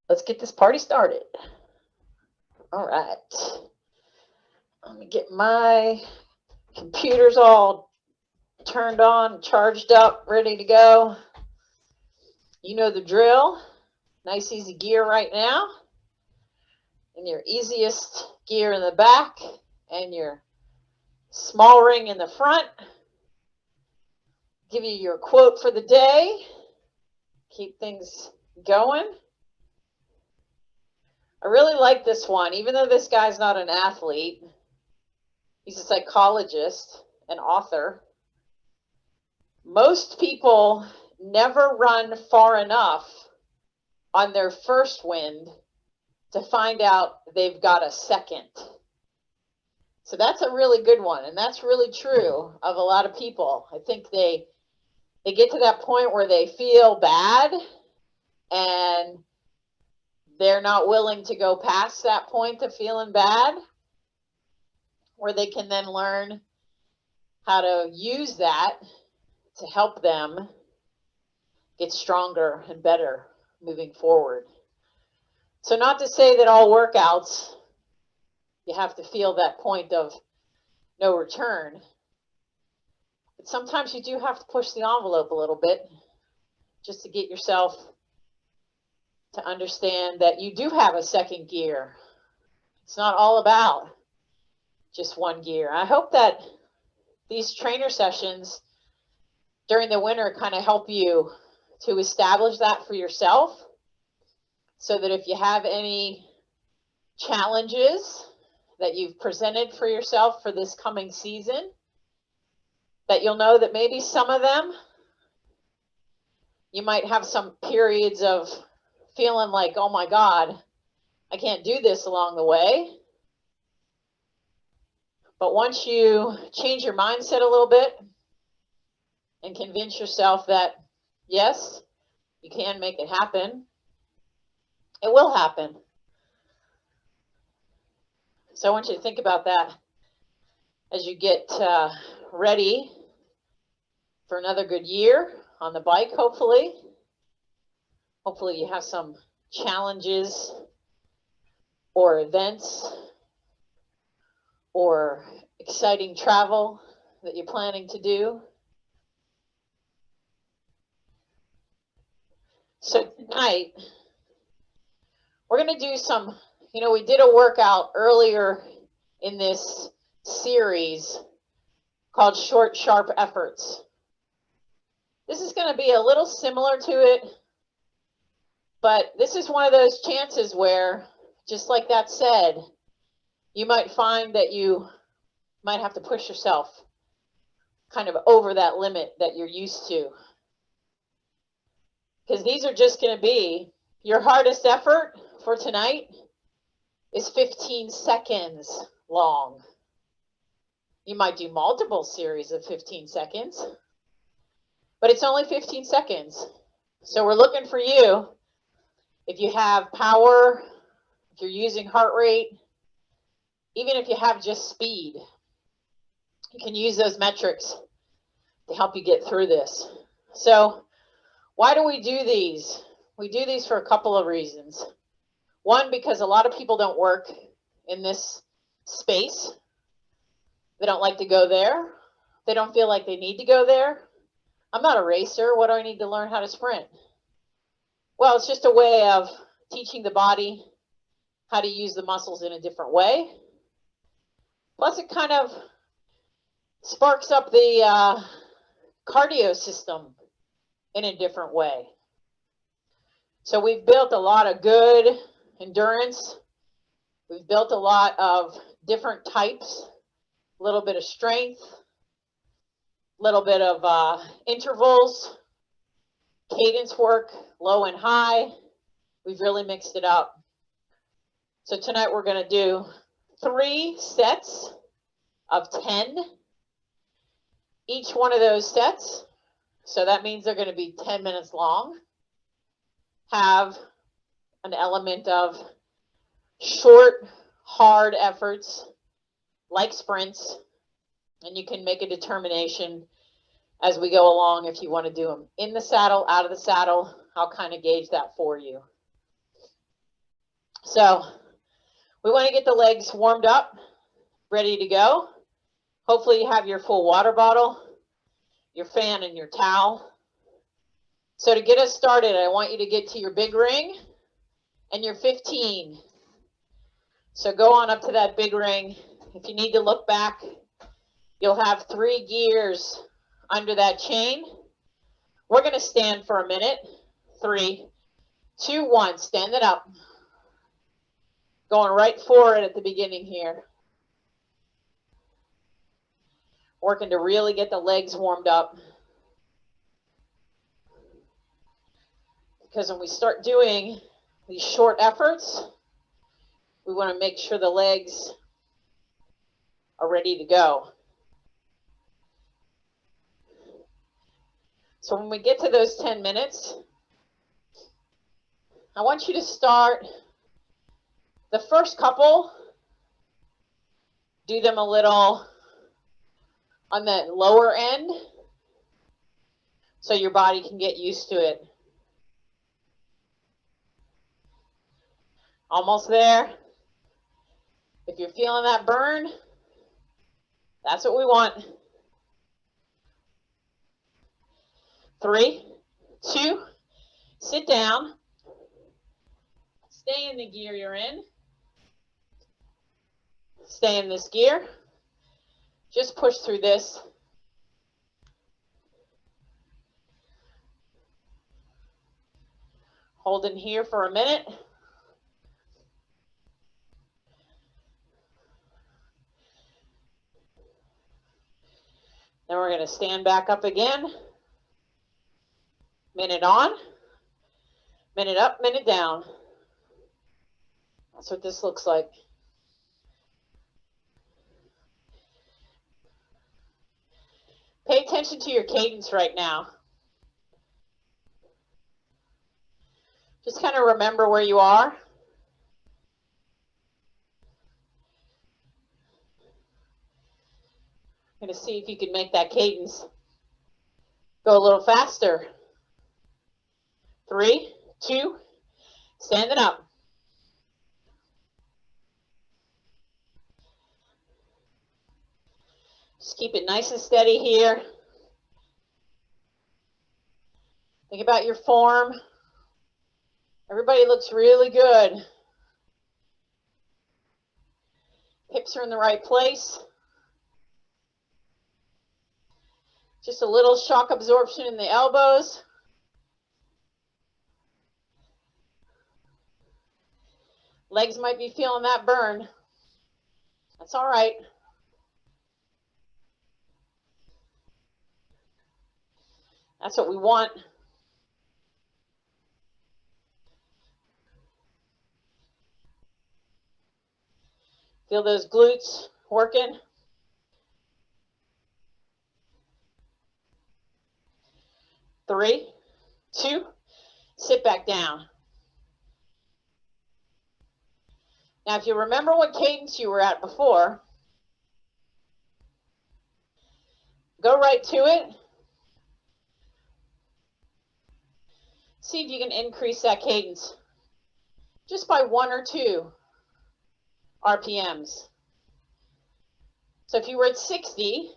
Let's get this party started. All right. Let me get my computers all turned on, charged up, ready to go. You know the drill. Nice easy gear right now. And your easiest gear in the back and your small ring in the front. Give you your quote for the day. Keep things going. I really like this one, even though this guy's not an athlete. He's a psychologist and author. Most people never run far enough on their first wind to find out they've got a second. So that's a really good one, and that's really true of a lot of people. I think they get to that point where they feel bad and they're not willing to go past that point of feeling bad, where they can then learn how to use that to help them get stronger and better moving forward. So not to say that all workouts you have to feel that point of no return, but sometimes you do have to push the envelope a little bit just to get yourself to understand that you do have a second gear. It's not all about just one gear. I hope that these trainer sessions during the winter kind of help you to establish that for yourself, so that if you have any challenges that you've presented for yourself for this coming season, that you'll know that maybe some of them, you might have some periods of feeling like, oh my God, I can't do this along the way. But once you change your mindset a little bit and convince yourself that, yes, you can make it happen, it will happen. So I want you to think about that as you get ready for another good year on the bike, hopefully. Hopefully you have some challenges or events or exciting travel that you're planning to do. So tonight, we're going to do some, we did a workout earlier in this series called Short, Sharp Efforts. This is going to be a little similar to it, but this is one of those chances where, just like that said, you might find that you might have to push yourself kind of over that limit that you're used to. Because these are just going to be your hardest effort for tonight is 15 seconds long. You might do multiple series of 15 seconds, but it's only 15 seconds. So we're looking for you. If you have power, if you're using heart rate, even if you have just speed, you can use those metrics to help you get through this. So why do we do these? We do these for a couple of reasons. One, because a lot of people don't work in this space. They don't like to go there. They don't feel like they need to go there. I'm not a racer. What do I need to learn how to sprint? Well, it's just a way of teaching the body how to use the muscles in a different way. Plus, it kind of sparks up the cardio system in a different way. So we've built a lot of good endurance. We've built a lot of different types, a little bit of strength, a little bit of intervals, cadence work, low and high. We've really mixed it up. So tonight we're going to do 3 sets of 10. Each one of those sets, so that means they're going to be 10 minutes long, have an element of short, hard efforts like sprints, and you can make a determination as we go along if you want to do them in the saddle, out of the saddle. I'll kind of gauge that for you. So we want to get the legs warmed up, ready to go. Hopefully you have your full water bottle, your fan, and your towel. So to get us started, I want you to get to your big ring and your 15. So go on up to that big ring. If you need to look back, you'll have 3 gears under that chain. We're going to stand for a minute. 3, 2, 1. Stand it up. Going right for it at the beginning here. Working to really get the legs warmed up. Because when we start doing these short efforts, we want to make sure the legs are ready to go. So when we get to those 10 minutes, I want you to start the first couple, do them a little on the lower end so your body can get used to it. Almost there. If you're feeling that burn, that's what we want. 3, 2, sit down. Stay in the gear you're in. Stay in this gear. Just push through this. Hold in here for a minute. Then we're going to stand back up again. Minute on, minute up, minute down. That's what this looks like. Pay attention to your cadence right now. Just kind of remember where you are. I'm going to see if you can make that cadence go a little faster. 3, 2, standing up. Just keep it nice and steady here. Think about your form. Everybody looks really good. Hips are in the right place. Just a little shock absorption in the elbows. Legs might be feeling that burn. That's all right. That's what we want. Feel those glutes working. 3, 2, sit back down. Now, if you remember what cadence you were at before, go right to it. See if you can increase that cadence just by 1 or 2 RPMs. So if you were at 60,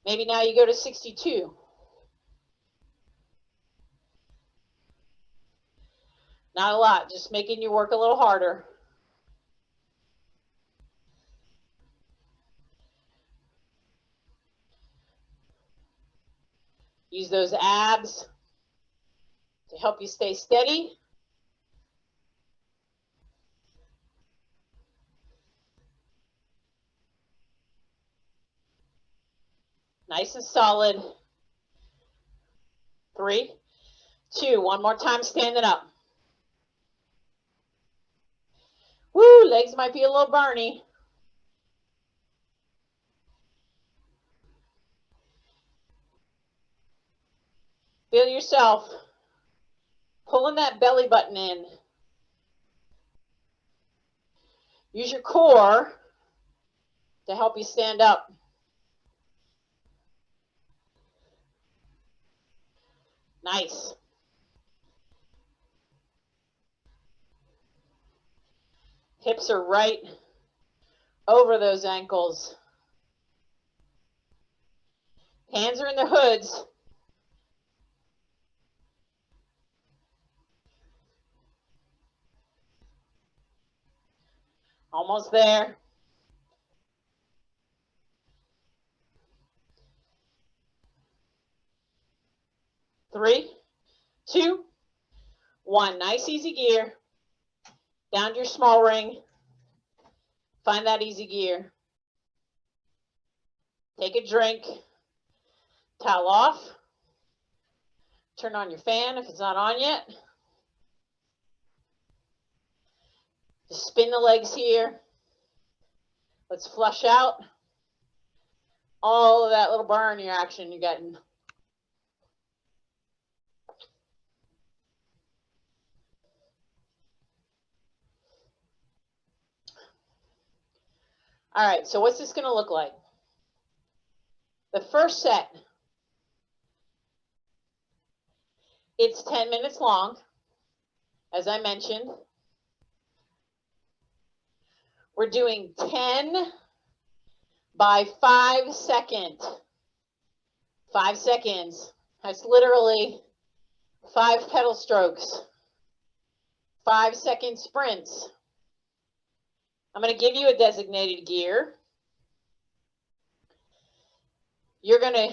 maybe now you go to 62. Not a lot, just making you work a little harder. Use those abs to help you stay steady. Nice and solid. 3, 2, one more time, standing up. Woo, legs might be a little burny. Feel yourself pulling that belly button in. Use your core to help you stand up. Nice. Hips are right over those ankles. Hands are in the hoods. Almost there. Three, two, one. Nice, easy gear. Down to your small ring. Find that easy gear. Take a drink. Towel off. Turn on your fan if it's not on yet. Just spin the legs here. Let's flush out all of that little burn reaction you're getting. All right, so what's this going to look like? The first set, it's 10 minutes long, as I mentioned. We're doing 10 by 5 seconds. 5 seconds. That's literally 5 pedal strokes. 5-second sprints. I'm going to give you a designated gear. You're going to,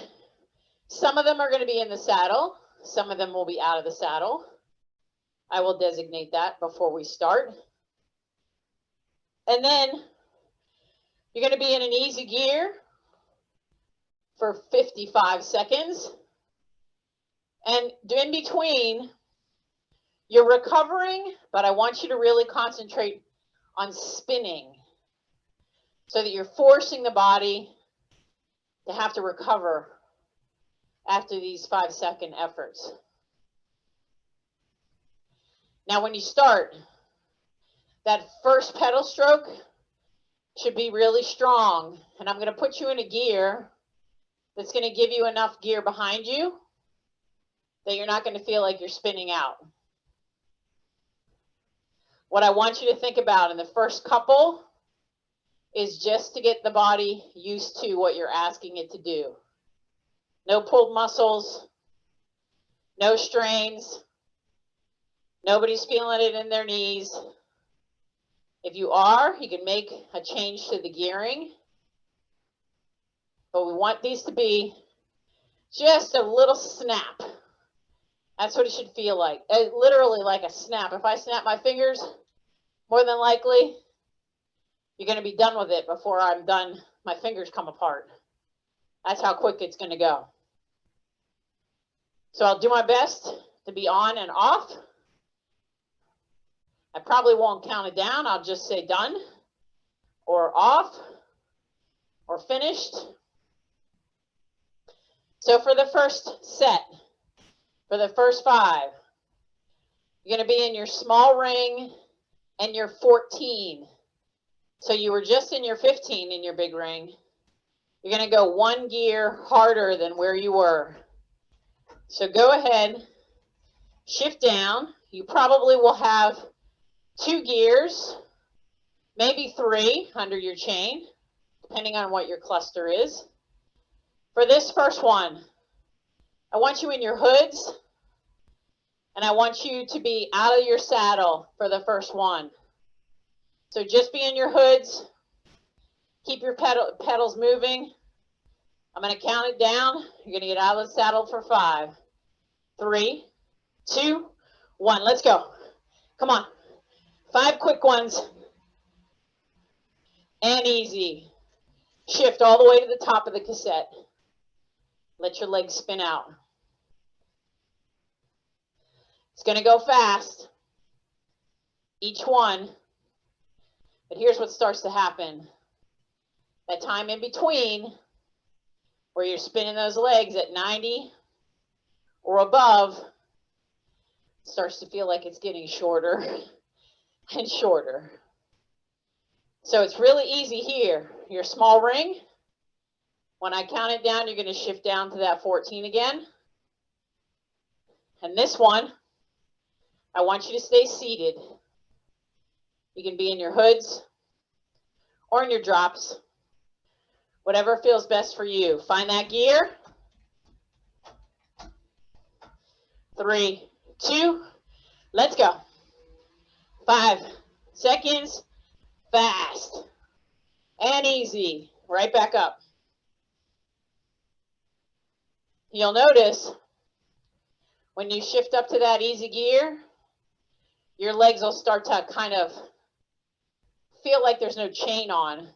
some of them are going to be in the saddle. Some of them will be out of the saddle. I will designate that before we start. And then you're going to be in an easy gear for 55 seconds. And in between, you're recovering, but I want you to really concentrate on spinning so that you're forcing the body to have to recover after these 5-second efforts. Now, when you start, that first pedal stroke should be really strong. And I'm going to put you in a gear that's going to give you enough gear behind you that you're not going to feel like you're spinning out. What I want you to think about in the first couple is just to get the body used to what you're asking it to do. No pulled muscles, no strains, nobody's feeling it in their knees. If you are, you can make a change to the gearing, but we want these to be just a little snap. That's what it should feel like. Literally like a snap. If I snap my fingers, more than likely, you're going to be done with it before I'm done. My fingers come apart. That's how quick it's going to go. So I'll do my best to be on and off. I probably won't count it down. I'll just say done or off or finished. So for the first set, for the first 5, you're going to be in your small ring and your 14. So you were just in your 15 in your big ring. You're going to go 1 gear harder than where you were. So go ahead, shift down. You probably will have 2 gears, maybe 3 under your chain, depending on what your cluster is. For this first one, I want you in your hoods, and I want you to be out of your saddle for the first one. So just be in your hoods. Keep your pedals moving. I'm going to count it down. You're going to get out of the saddle for 5, 3, 2, 1. Let's go. Come on. 5 quick ones. And easy. Shift all the way to the top of the cassette. Let your legs spin out. It's going to go fast. Each one. But here's what starts to happen. That time in between, where you're spinning those legs at 90 or above, starts to feel like it's getting shorter and shorter. So it's really easy here. Your small ring, when I count it down, you're going to shift down to that 14 again. And this one, I want you to stay seated. You can be in your hoods or in your drops, whatever feels best for you. Find that gear. 3, 2, let's go. 5 seconds, fast and easy. Right back up. You'll notice when you shift up to that easy gear, your legs will start to kind of feel like there's no chain on.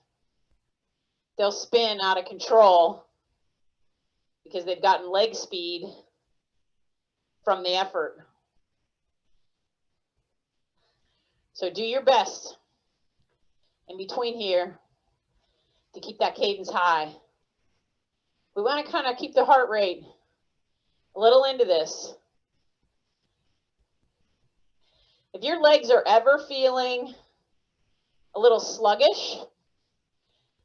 They'll spin out of control because they've gotten leg speed from the effort. So do your best in between here to keep that cadence high. We want to kind of keep the heart rate a little into this. If your legs are ever feeling a little sluggish,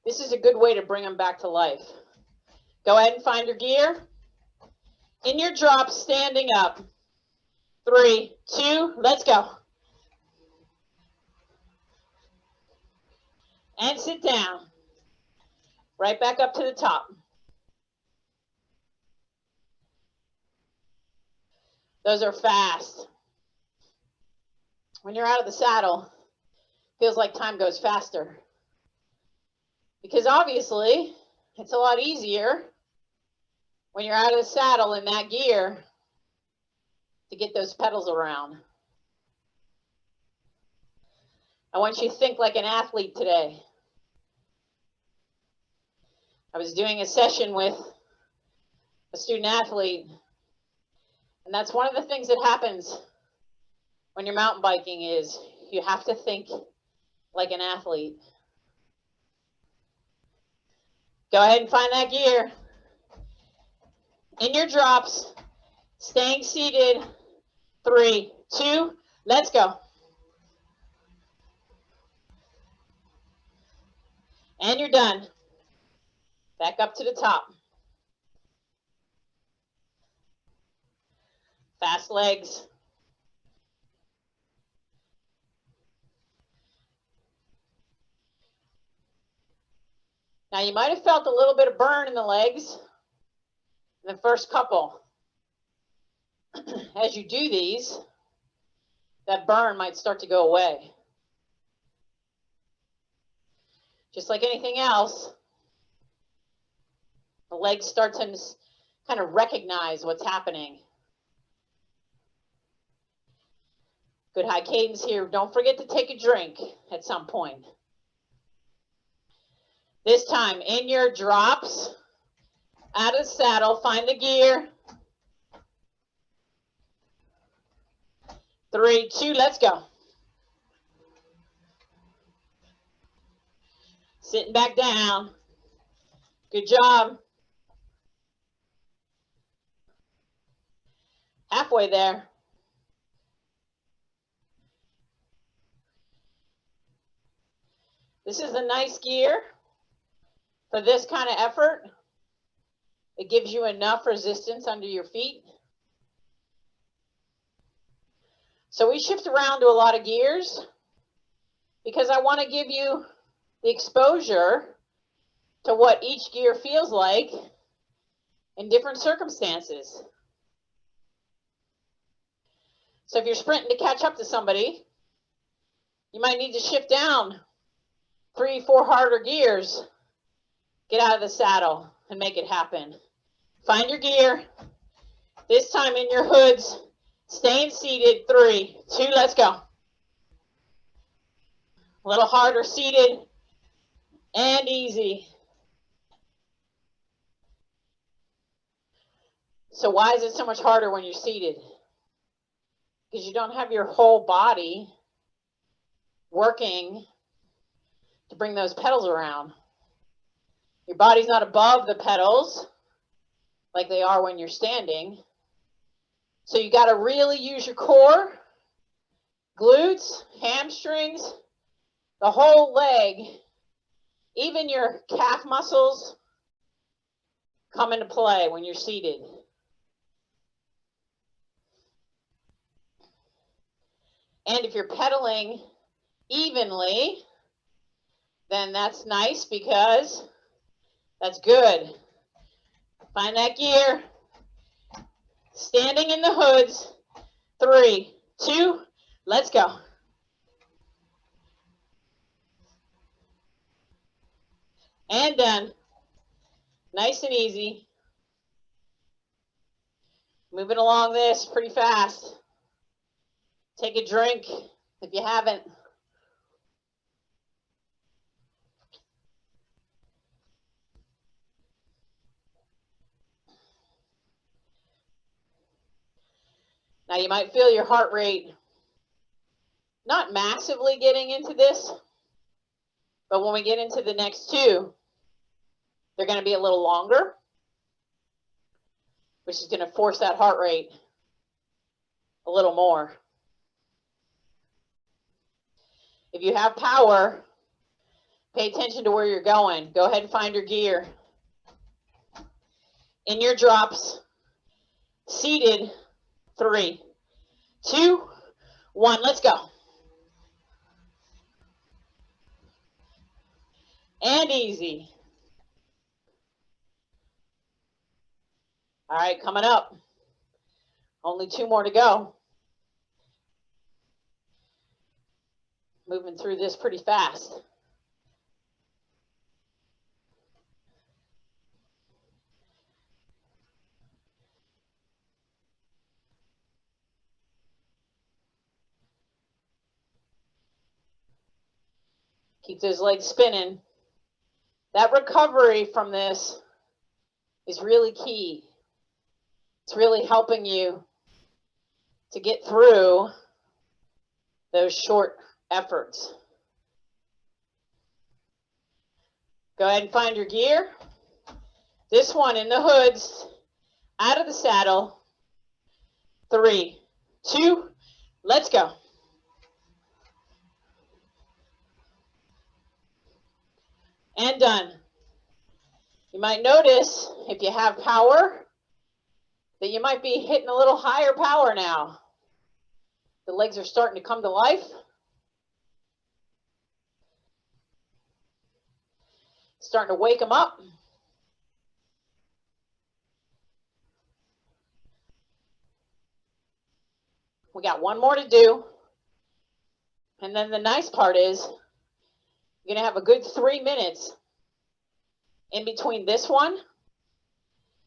this is a good way to bring them back to life. Go ahead and find your gear. In your drop, standing up. 3, 2, let's go. And sit down. Right back up to the top. Those are fast. When you're out of the saddle, it feels like time goes faster. Because obviously, it's a lot easier when you're out of the saddle in that gear to get those pedals around. I want you to think like an athlete today. I was doing a session with a student athlete, and that's one of the things that happens when you're mountain biking is you have to think like an athlete. Go ahead and find that gear. In your drops, staying seated. 3, 2, let's go. And you're done. Back up to the top. Fast legs. Now you might have felt a little bit of burn in the legs in the first couple. As you do these, that burn might start to go away. Just like anything else, the legs start to kind of recognize what's happening. Good high cadence here. Don't forget to take a drink at some point. This time, in your drops, out of the saddle, find the gear. 3, 2, let's go. Sitting back down. Good job. Halfway there. This is a nice gear for this kind of effort. It gives you enough resistance under your feet. So we shift around to a lot of gears because I want to give you the exposure to what each gear feels like in different circumstances. So if you're sprinting to catch up to somebody, you might need to shift down 3, 4 harder gears. Get out of the saddle and make it happen. Find your gear. This time in your hoods, staying seated. 3, 2, let's go. A little harder seated and easy. So why is it so much harder when you're seated? Because you don't have your whole body working to bring those pedals around. Your body's not above the pedals like they are when you're standing. So you got to really use your core, glutes, hamstrings, the whole leg, even your calf muscles come into play when you're seated. And if you're pedaling evenly, then that's nice because that's good. Find that gear. Standing in the hoods. 3, 2, let's go. And done. Nice and easy. Moving along this pretty fast. Take a drink if you haven't. Now you might feel your heart rate not massively getting into this, but when we get into the next two, they're going to be a little longer, which is going to force that heart rate a little more. If you have power, pay attention to where you're going. Go ahead and find your gear. In your drops, seated, 3, 2, 1, let's go. And easy. All right, coming up. Only 2 more to go. Moving through this pretty fast. Keep those legs spinning. That recovery from this is really key. It's really helping you to get through those short efforts. Go ahead and find your gear. This one in the hoods, out of the saddle. 3, 2, let's go. And done. You might notice, if you have power, that you might be hitting a little higher power now. The legs are starting to come to life. Starting to wake them up. We got 1 more to do. And then the nice part is, you're going to have a good 3 minutes in between this one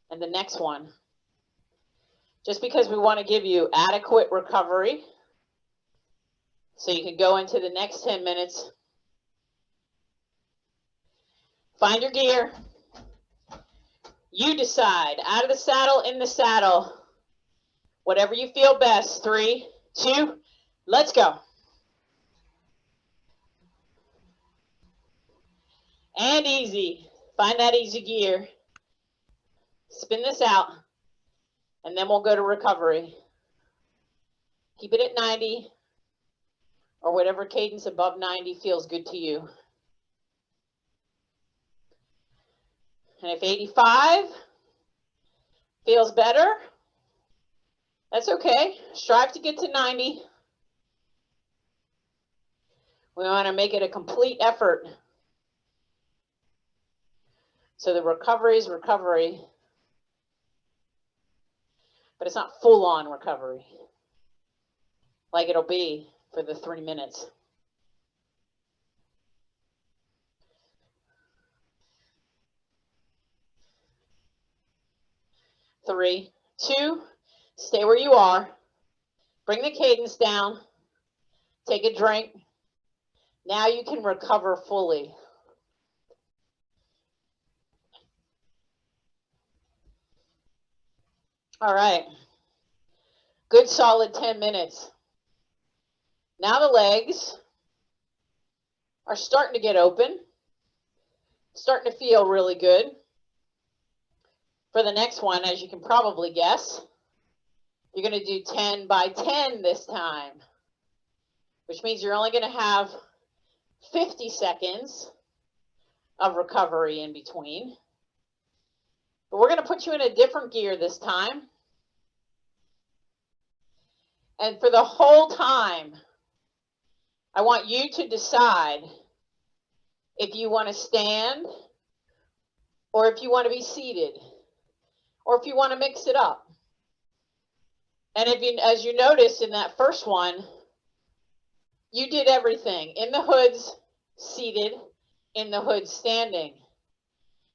and the next one. Just because we want to give you adequate recovery so you can go into the next 10 minutes. Find your gear. You decide. Out of the saddle, in the saddle. Whatever you feel best. 3, 2, let's go. And easy. Find that easy gear. Spin this out. And then we'll go to recovery. Keep it at 90 or whatever cadence above 90 feels good to you. And if 85 feels better, that's okay. Strive to get to 90. We want to make it a complete effort. So the recovery is recovery, but it's not full-on recovery like it'll be for the 3 minutes. Three, 2, stay where you are. Bring the cadence down. Take a drink. Now you can recover fully. All right. Good solid 10 minutes. Now the legs are starting to get open. Starting to feel really good. For the next one, as you can probably guess, you're going to do 10 by 10 this time, which means you're only going to have 50 seconds of recovery in between. But we're going to put you in a different gear this time. And for the whole time, I want you to decide if you want to stand or if you want to be seated or if you want to mix it up. And if you, as you noticed in that first one, you did everything. In the hoods, seated. In the hoods, standing.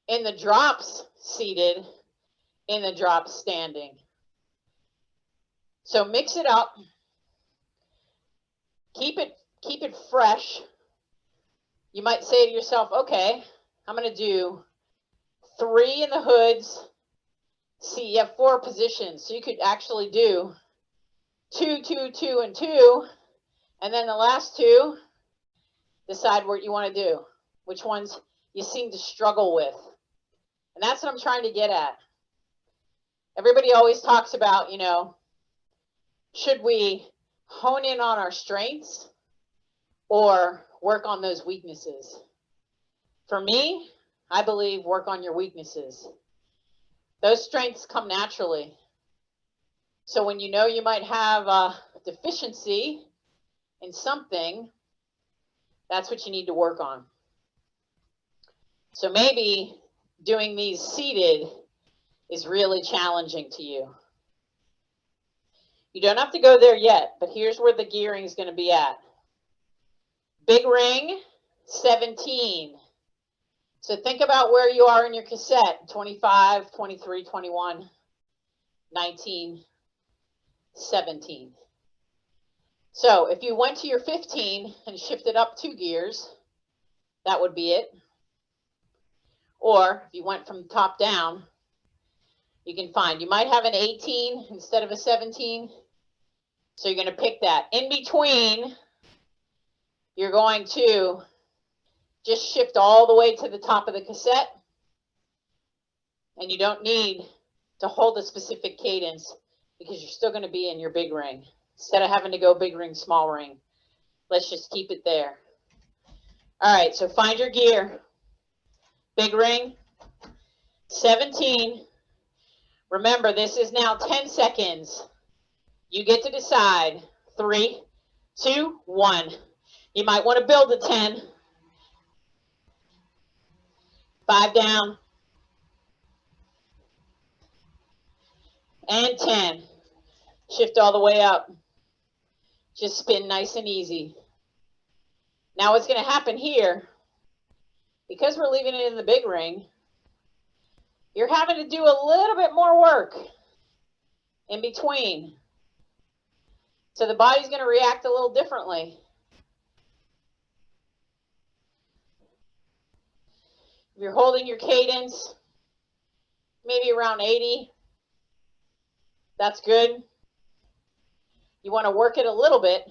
In the drops, seated. In the drops, standing. So mix it up. Keep it fresh. You might say to yourself, okay, I'm going to do 3 in the hoods. See, you have 4 positions, so you could actually do 2, 2, 2, and 2, and then the last 2, decide what you want to do, which ones you seem to struggle with. And that's what I'm trying to get at. Everybody always talks about, you know, should we hone in on our strengths or work on those weaknesses? For me, I believe work on your weaknesses. Those strengths come naturally. So when you know you might have a deficiency in something, that's what you need to work on. So maybe doing these seated is really challenging to you. You don't have to go there yet, but here's where the gearing is going to be at. Big ring, 17. So think about where you are in your cassette, 25, 23, 21, 19, 17. So if you went to your 15 and shifted up 2 gears, that would be it. Or if you went from top down, you can find, you might have an 18 instead of a 17. So you're going to pick that. In between, you're going to just shift all the way to the top of the cassette. And you don't need to hold a specific cadence because you're still going to be in your big ring. Instead of having to go big ring, small ring, let's just keep it there. All right, so find your gear. Big ring, 17. Remember, this is now 10 seconds. You get to decide. 3, 2, 1. You might want to build a 10. 5 down. And 10. Shift all the way up. Just spin nice and easy. Now what's going to happen here, because we're leaving it in the big ring, you're having to do a little bit more work in between. So the body's going to react a little differently. If you're holding your cadence, maybe around 80, that's good. You want to work it a little bit.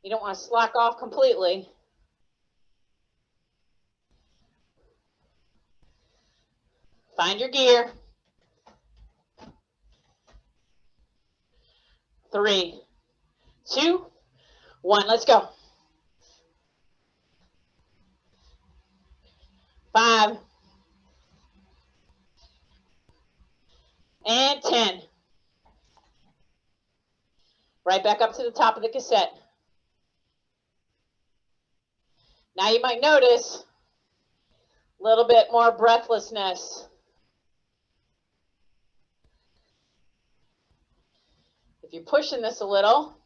You don't want to slack off completely. Find your gear. 3, 2, 1. Let's go. 5 and 10. Right back up to the top of the cassette. Now you might notice a little bit more breathlessness. If you're pushing this a little,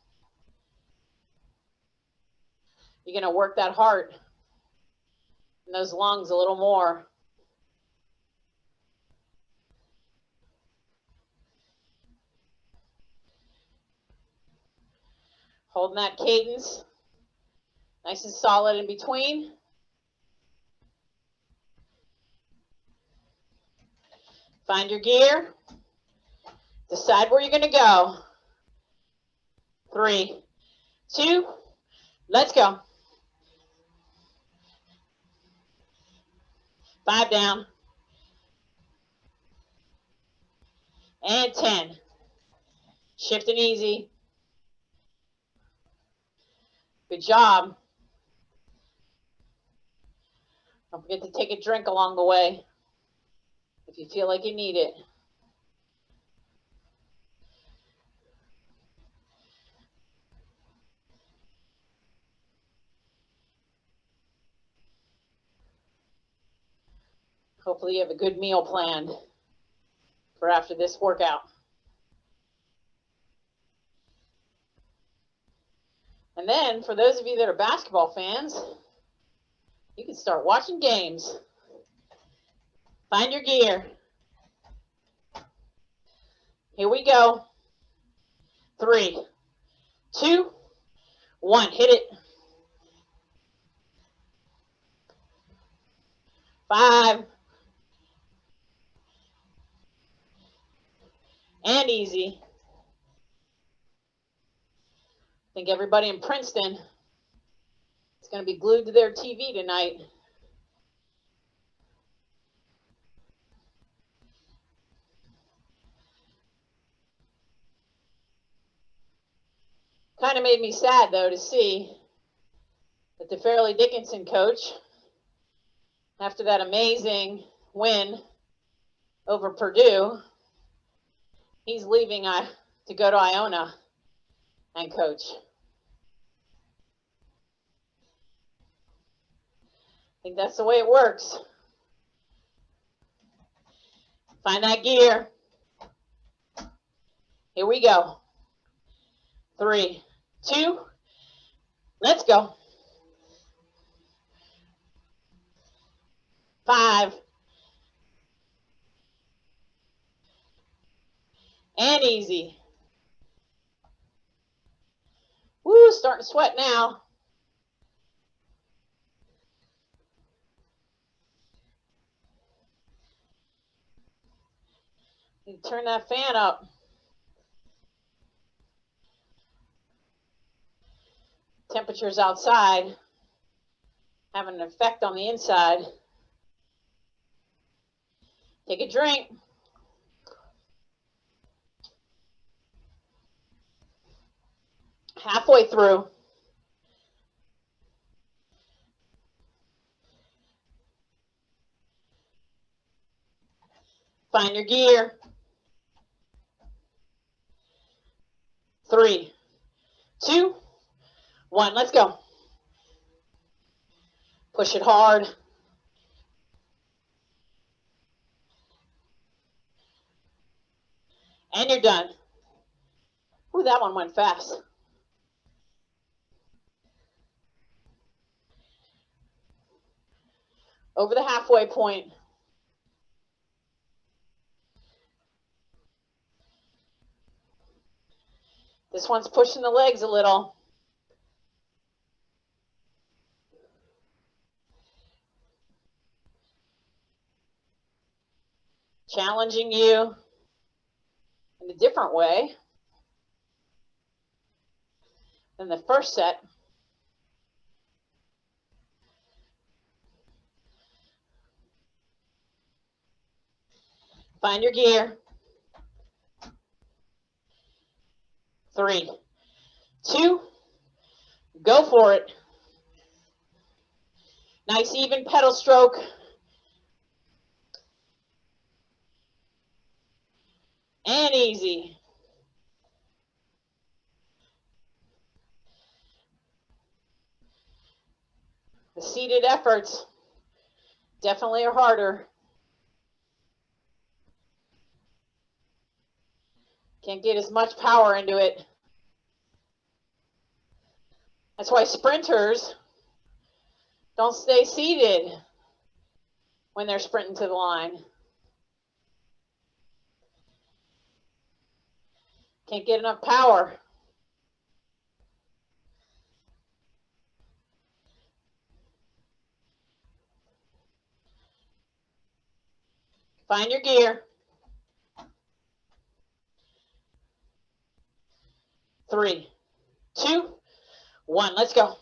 you're going to work that heart and those lungs a little more. Holding that cadence nice and solid in between. Find your gear. Decide where you're going to go. 3, 2, let's go. 5 down. And 10. Shifting easy. Good job. Don't forget to take a drink along the way if you feel like you need it. Hopefully you have a good meal planned for after this workout. And then for those of you that are basketball fans, you can start watching games. Find your gear. Here we go. 3, 2, 1. Hit it. 5. And easy. I think everybody in Princeton is going to be glued to their TV tonight. Kind of made me sad, though, to see that the Fairleigh Dickinson coach, after that amazing win over Purdue, he's leaving to go to Iona and coach. I think that's the way it works. Find that gear. Here we go. 3, 2, let's go. 5. And easy. Woo, starting to sweat now. You turn that fan up. Temperatures outside having an effect on the inside. Take a drink. Halfway through. Find your gear. 3, 2, 1, let's go. Push it hard. And you're done. Ooh, that one went fast. Over the halfway point. This one's pushing the legs a little. Challenging you in a different way than the first set. Find your gear. 3, 2, go for it. Nice even pedal stroke. And easy. The seated efforts definitely are harder. Can't get as much power into it. That's why sprinters don't stay seated when they're sprinting to the line. Can't get enough power. Find your gear. 3, 2, 1, let's go.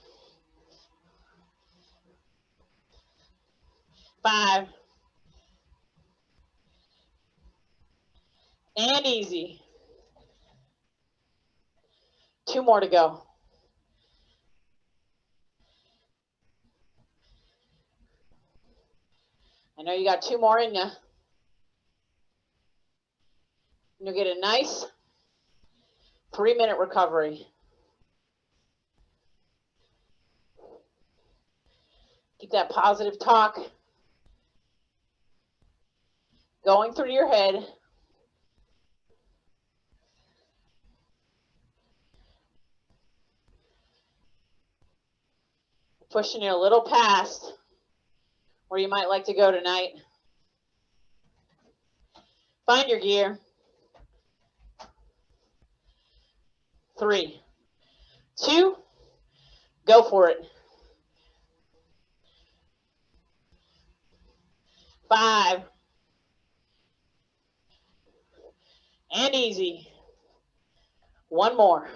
5. And easy. 2 more to go. I know you got 2 more in you. You'll get a nice 3-minute recovery. Keep that positive talk. going through your head. Pushing you a little past where you might like to go tonight. Find your gear. 3, 2, go for it. 5, and easy. 1 more.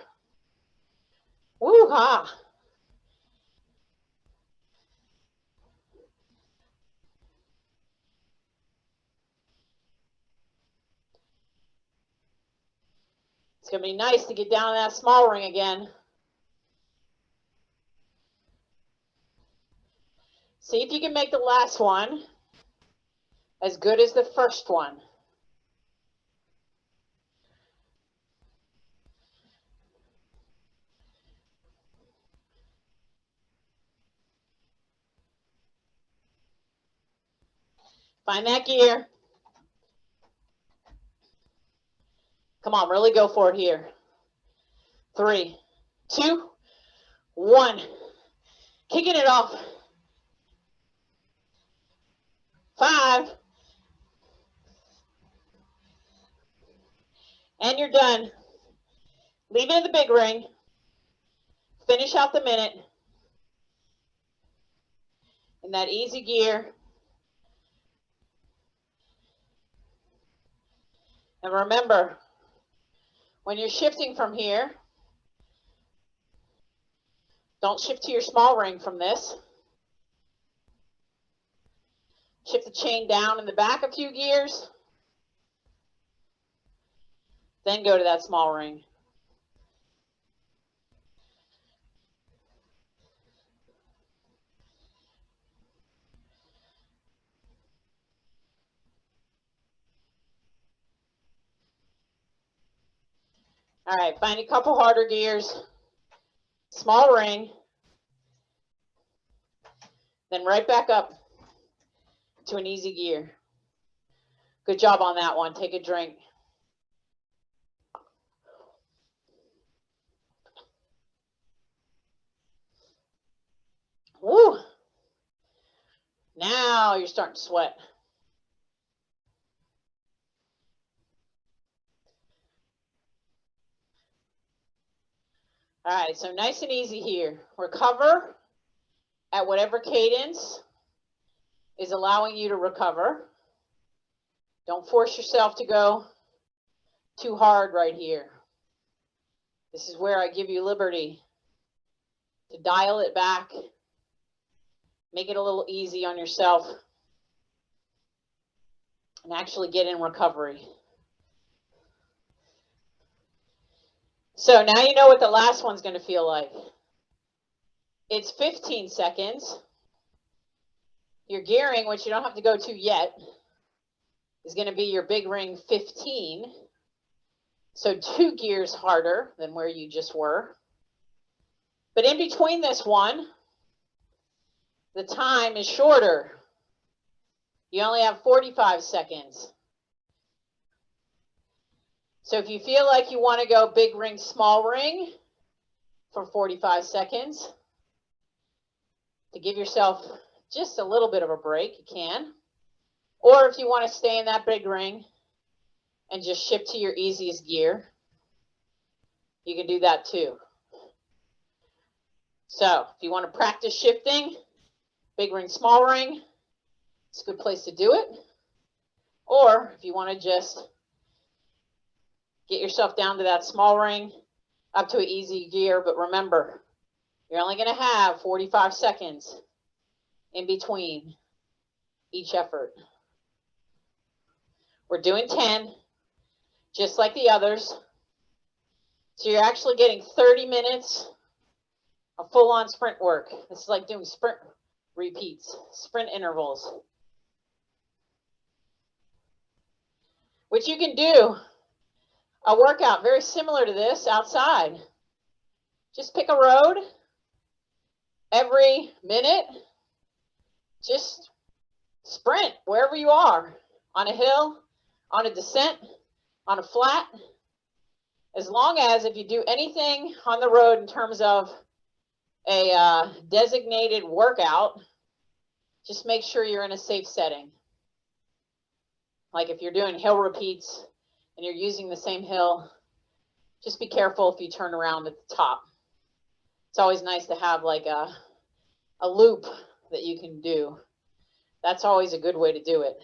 Woo-ha. It's going to be nice to get down to that small ring again. See if you can make the last one as good as the first one. Find that gear. Come on, really go for it here. 3, 2, 1. Kicking it off. 5. And you're done. Leave it in the big ring. Finish out the minute. In that easy gear. And remember, when you're shifting from here, don't shift to your small ring from this. Shift the chain down in the back a few gears. Then go to that small ring. All right, find a couple harder gears. Small ring. Then right back up to an easy gear. Good job on that one. Take a drink. Woo! Now you're starting to sweat. All right, so nice and easy here. Recover at whatever cadence is allowing you to recover. Don't force yourself to go too hard right here. This is where I give you liberty to dial it back, make it a little easy on yourself, and actually get in recovery. So now you know what the last one's going to feel like. It's 15 seconds. Your gearing, which you don't have to go to yet, is going to be your big ring 15. So 2 gears harder than where you just were. But in between this one, the time is shorter. You only have 45 seconds. So if you feel like you want to go big ring, small ring for 45 seconds, to give yourself just a little bit of a break, you can. Or if you want to stay in that big ring and just shift to your easiest gear, you can do that too. So if you want to practice shifting, big ring, small ring, it's a good place to do it. Or if you want to just get yourself down to that small ring, up to an easy gear, but remember, you're only going to have 45 seconds in between each effort. We're doing 10, just like the others. So you're actually getting 30 minutes of full-on sprint work. This is like doing sprint repeats, sprint intervals, which you can do a workout very similar to this outside. Just pick a road every minute. Just sprint wherever you are, on a hill, on a descent, on a flat, as long as if you do anything on the road in terms of a designated workout, just make sure you're in a safe setting. Like if you're doing hill repeats and you're using the same hill, just be careful if you turn around at the top. It's always nice to have like a loop that you can do. That's always a good way to do it.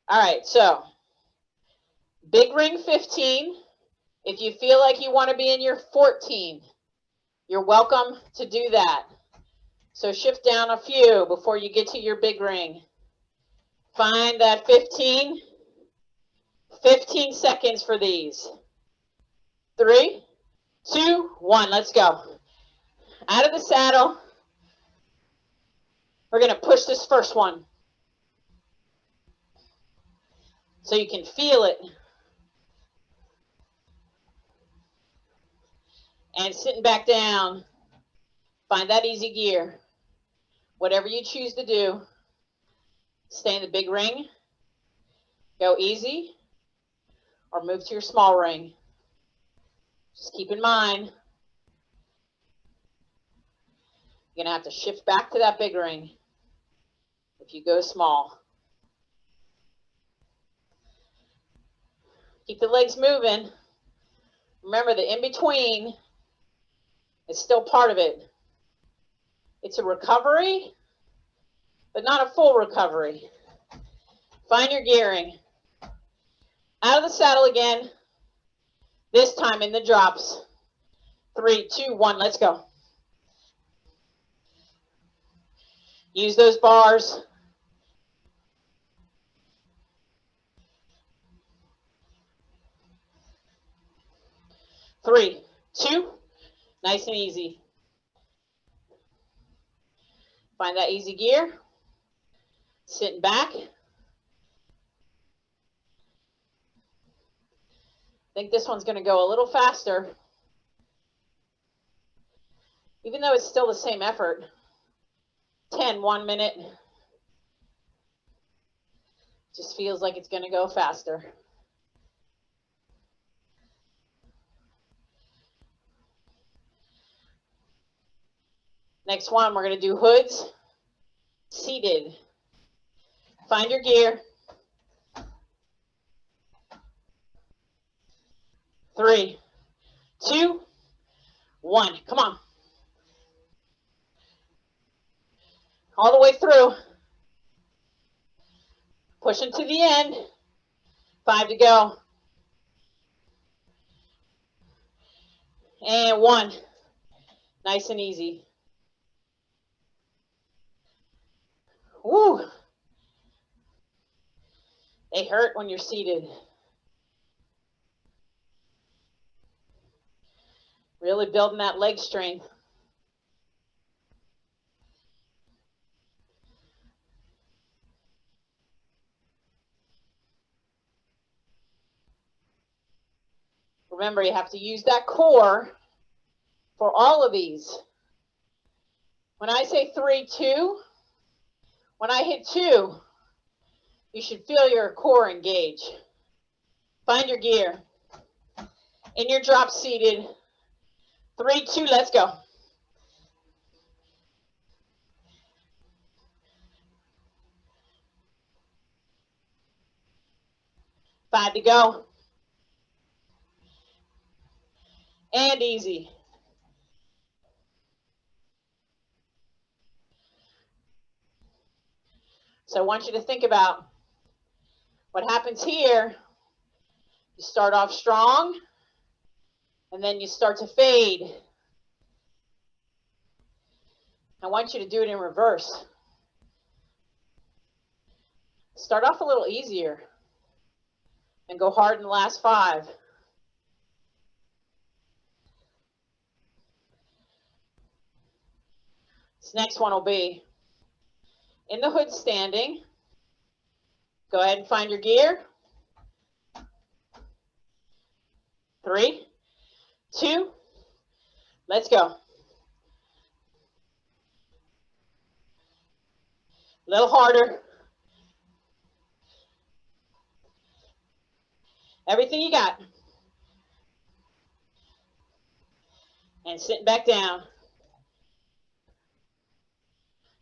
All right, so big ring 15. If you feel like you want to be in your 14, you're welcome to do that. So shift down a few before you get to your big ring. Find that 15. 15 seconds for these. 3, 2, 1, let's go. Out of the saddle. We're going to push this first one so you can feel it. And sitting back down, find that easy gear. Whatever you choose to do, stay in the big ring, go easy, or move to your small ring. Just keep in mind, you're going to have to shift back to that big ring if you go small. Keep the legs moving. Remember, the in-between is still part of it. It's a recovery, but not a full recovery. Find your gearing. Out of the saddle again. This time in the drops. 3, 2, 1, let's go. Use those bars. Three, 2, nice and easy. Find that easy gear. Sitting back. I think this one's going to go a little faster. Even though it's still the same effort. 10, 1 minute. Just feels like it's going to go faster. Next one, we're going to do hoods, seated. Find your gear. 3, 2, 1, come on. All the way through. Pushing to the end. 5 to go. And 1. Nice and easy. Woo. They hurt when you're seated. Really building that leg strength. Remember, you have to use that core for all of these. When I say 3, 2, when I hit 2, you should feel your core engage. Find your gear. In your drop seated. 3, 2, let's go. Five to go. And easy. So I want you to think about what happens here. You start off strong, and then you start to fade. I want you to do it in reverse. Start off a little easier and go hard in the last 5. This next one will be in the hood standing. Go ahead and find your gear. 3, 2, let's go. A little harder. Everything you got. And sitting back down.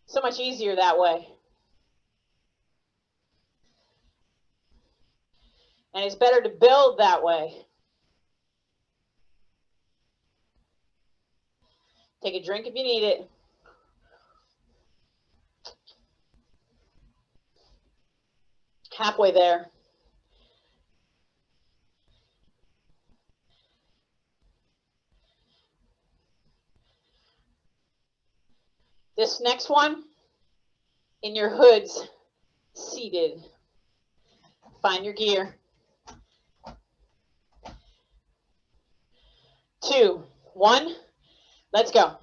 So much easier that way. And it's better to build that way. Take a drink if you need it. Halfway there. This next one, in your hoods, seated. Find your gear. 2, 1, let's go. A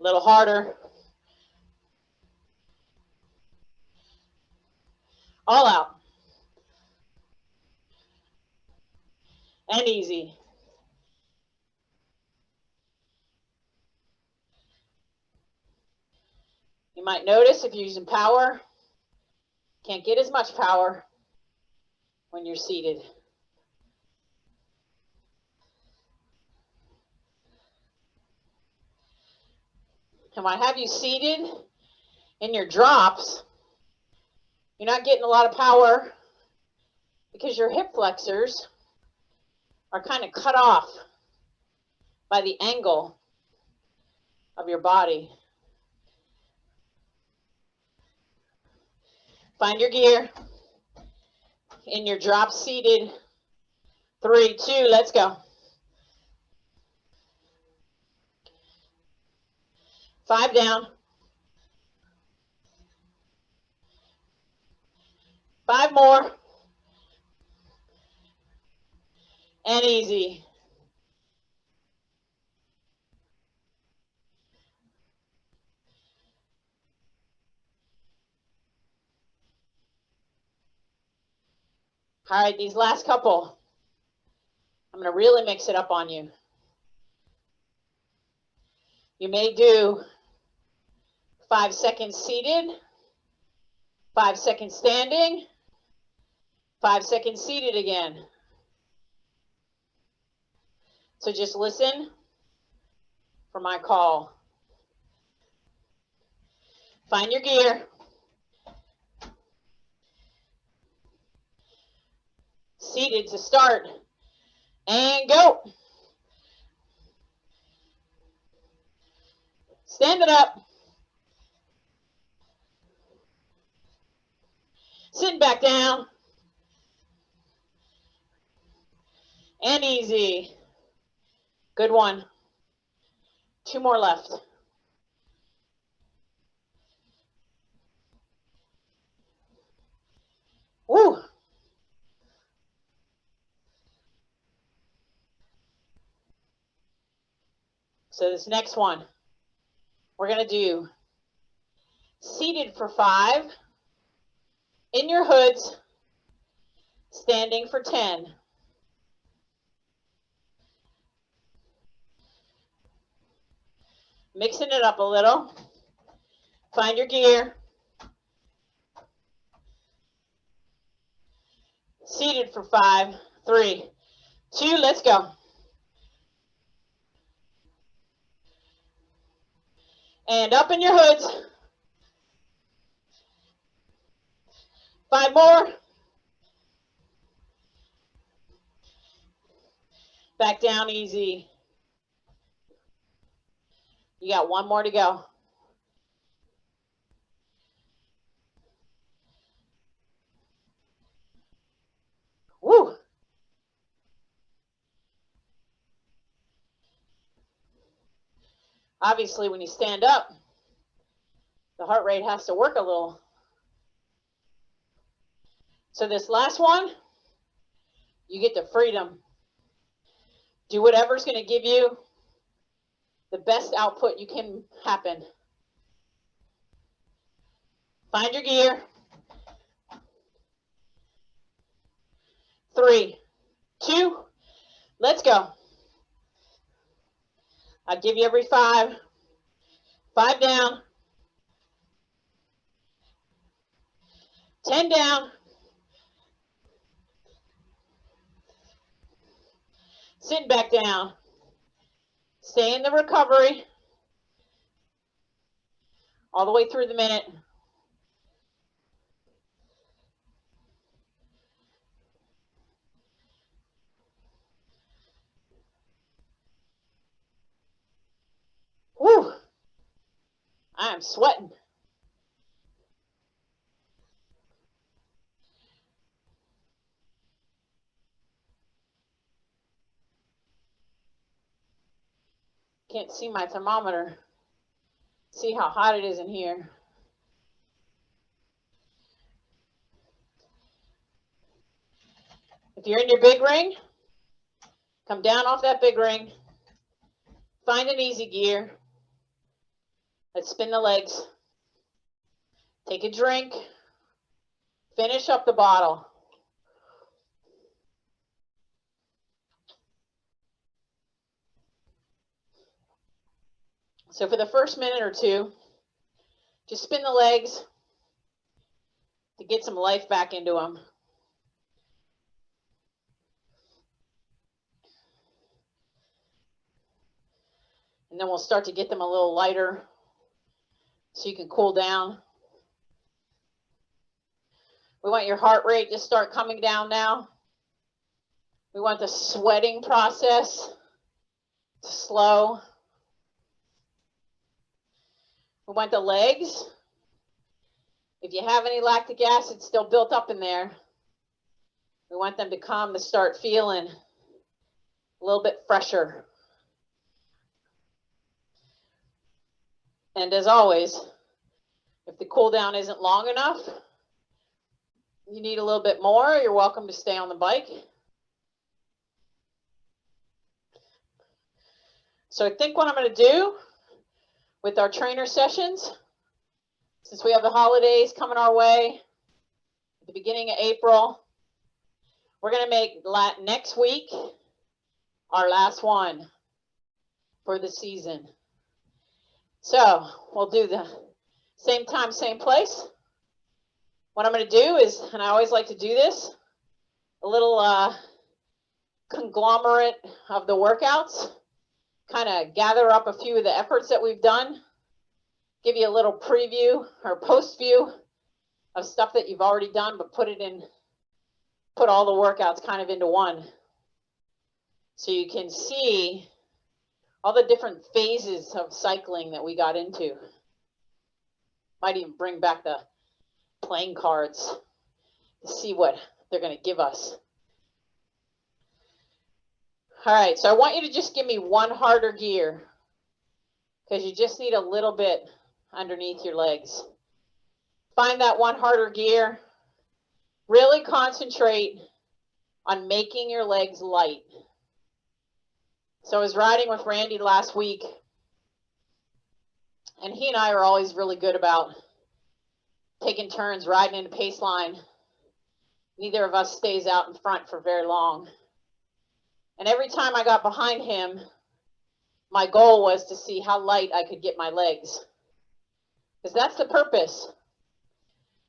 little harder. All out. And easy. You might notice if you're using power, can't get as much power when you're seated. And when I have you seated in your drops, you're not getting a lot of power because your hip flexors are kind of cut off by the angle of your body. Find your gear in your drop seated. 3, 2, let's go. 5 down. 5 more. And easy. All right, these last couple, I'm going to really mix it up on you. You may do 5 seconds seated, 5 seconds standing, 5 seconds seated again. So just listen for my call. Find your gear. Seated to start. And go. Stand it up. Sitting back down. And easy. Good one. 2 more left. Woo. So this next one, we're going to do seated for 5, in your hoods, standing for 10. Mixing it up a little. Find your gear. Seated for 5, 3, 2, let's go. And up in your hoods. 5 more. Back down easy. You got 1 more to go. Woo. Obviously, when you stand up, the heart rate has to work a little. So this last one, you get the freedom. Do whatever's going to give you the best output you can happen. Find your gear. 3, 2, let's go. I'll give you every 5. 5 down. 10 down. Sitting back down. Stay in the recovery all the way through the minute. Woo! I am sweating. Can't see my thermometer. See how hot it is in here. If you're in your big ring, come down off that big ring. Find an easy gear. Let's spin the legs. Take a drink. Finish up the bottle. So for the first minute or two, just spin the legs to get some life back into them. And then we'll start to get them a little lighter so you can cool down. We want your heart rate to start coming down now. We want the sweating process to slow. We want the legs. If you have any lactic acid still built up in there, we want them to come to start feeling a little bit fresher. And as always, if the cool down isn't long enough, you need a little bit more, you're welcome to stay on the bike. So I think what I'm going to do with our trainer sessions, since we have the holidays coming our way at the beginning of April, we're going to make next week our last one for the season. So we'll do the same time, same place. What I'm going to do is, and I always like to do this, a little conglomerate of the workouts, kind of gather up a few of the efforts that we've done, give you a little preview or post view of stuff that you've already done, but put all the workouts kind of into one. So you can see all the different phases of cycling that we got into. Might even bring back the playing cards to see what they're going to give us. All right, so I want you to just give me one harder gear because you just need a little bit underneath your legs. Find that one harder gear. Really concentrate on making your legs light. So I was riding with Randy last week, and he and I are always really good about taking turns riding into pace line. Neither of us stays out in front for very long. And every time I got behind him, my goal was to see how light I could get my legs. Because that's the purpose.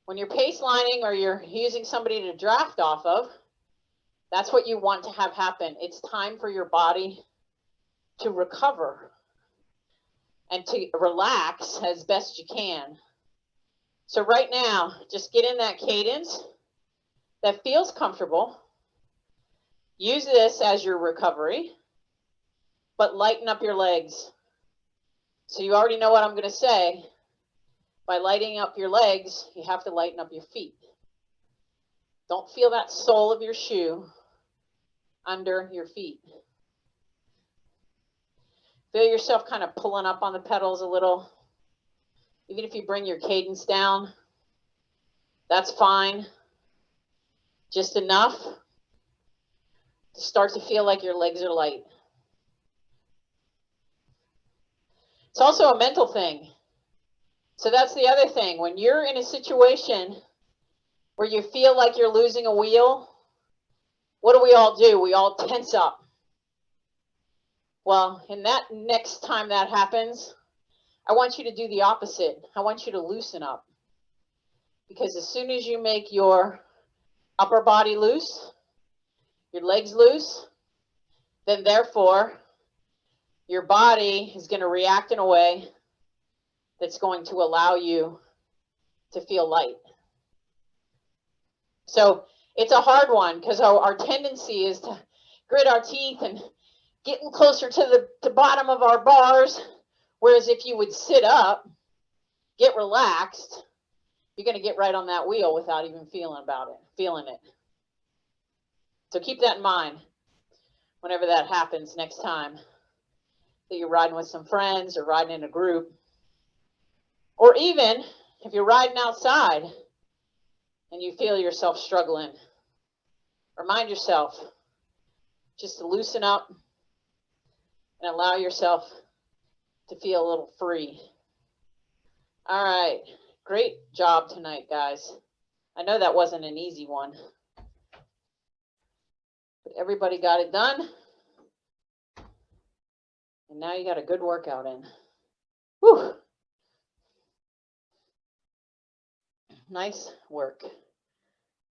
When you're pace lining or you're using somebody to draft off of, that's what you want to have happen. It's time for your body to recover and to relax as best you can. So right now, just get in that cadence that feels comfortable. Use this as your recovery, but lighten up your legs. So you already know what I'm going to say. By lighting up your legs, you have to lighten up your feet. Don't feel that sole of your shoe under your feet. Feel yourself kind of pulling up on the pedals a little. Even if you bring your cadence down, that's fine. Just enough to start to feel like your legs are light. It's also a mental thing. So that's the other thing. When you're in a situation where you feel like you're losing a wheel, what do? We all tense up. Well, in that next time that happens, I want you to do the opposite. I want you to loosen up. Because as soon as you make your upper body loose, your legs loose, then therefore your body is going to react in a way that's going to allow you to feel light. So it's a hard one because our tendency is to grit our teeth and getting closer to the bottom of our bars. Whereas if you would sit up, get relaxed, you're going to get right on that wheel without even feeling it. So keep that in mind whenever that happens next time that you're riding with some friends or riding in a group. Or even if you're riding outside and you feel yourself struggling, remind yourself just to loosen up and allow yourself to feel a little free. All right. Great job tonight, guys. I know that wasn't an easy one, but everybody got it done. And now you got a good workout in. Whew. Nice work.